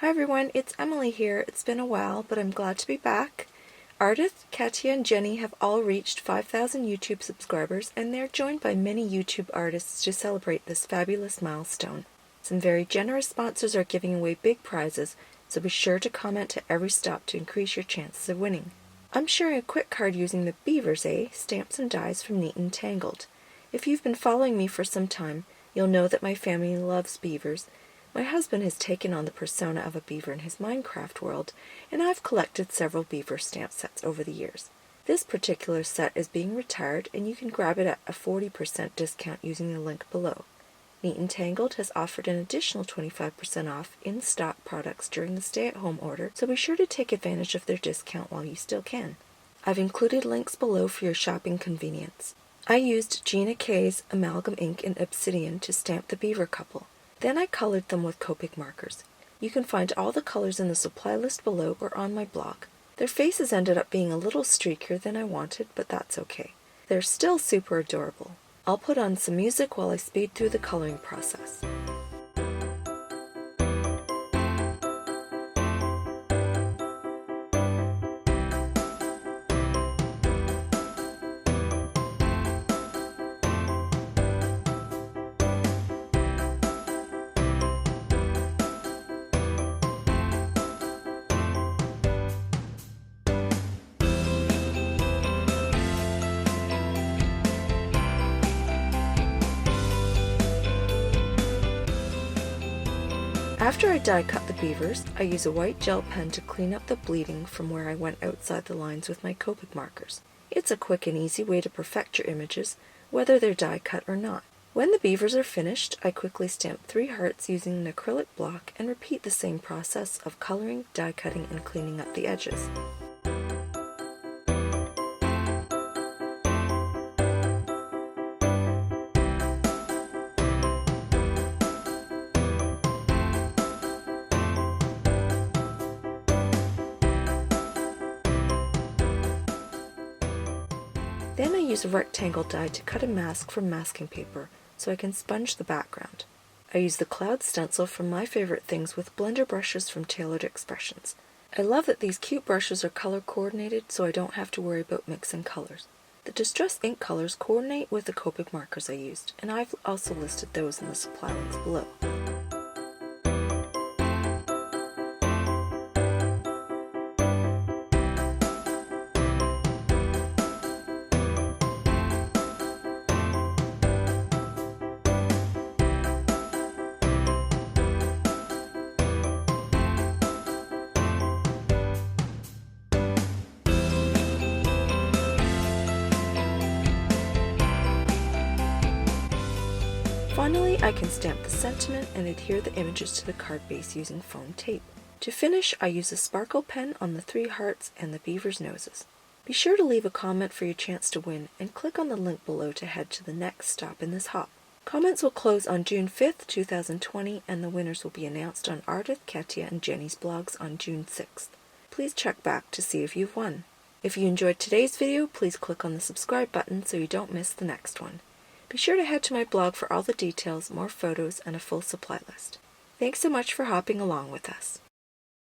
Hi everyone, it's Emily here. It's been a while, but I'm glad to be back. Ardyth, Kathya, and Jenny have all reached 5,000 YouTube subscribers, and they're joined by many YouTube artists to celebrate this fabulous milestone. Some very generous sponsors are giving away big prizes, so be sure to comment to every stop to increase your chances of winning. I'm sharing a quick card using the Beavers, stamps and dies from Neat and Tangled. If you've been following me for some time, you'll know that my family loves beavers. My husband has taken on the persona of a beaver in his Minecraft world, and I've collected several beaver stamp sets over the years. This particular set is being retired, and you can grab it at a 40% discount using the link below. Neat and Tangled has offered an additional 25% off in-stock products during the stay-at-home order, so be sure to take advantage of their discount while you still can. I've included links below for your shopping convenience. I used Gina K's Amalgam ink and Obsidian to stamp the beaver couple. Then I colored them with Copic markers. You can find all the colors in the supply list below or on my blog. Their faces ended up being a little streakier than I wanted, but that's okay. They're still super adorable. I'll put on some music while I speed through the coloring process. After I die cut the beavers, I use a white gel pen to clean up the bleeding from where I went outside the lines with my Copic markers. It's a quick and easy way to perfect your images, whether they're die cut or not. When the beavers are finished, I quickly stamp 3 hearts using an acrylic block and repeat the same process of coloring, die cutting, and cleaning up the edges. Then I use a rectangle die to cut a mask from masking paper so I can sponge the background. I use the cloud stencil from My Favorite Things with blender brushes from Tailored Expressions. I love that these cute brushes are color coordinated so I don't have to worry about mixing colors. The distress ink colors coordinate with the Copic markers I used, and I've also listed those in the supply links below. Finally, I can stamp the sentiment and adhere the images to the card base using foam tape. To finish, I use a sparkle pen on the 3 hearts and the beaver's noses. Be sure to leave a comment for your chance to win and click on the link below to head to the next stop in this hop. Comments will close on June 5th, 2020, and the winners will be announced on Ardyth, Kathya, and Jenny's blogs on June 6th. Please check back to see if you've won. If you enjoyed today's video, please click on the subscribe button so you don't miss the next one. Be sure to head to my blog for all the details, more photos, and a full supply list. Thanks so much for hopping along with us.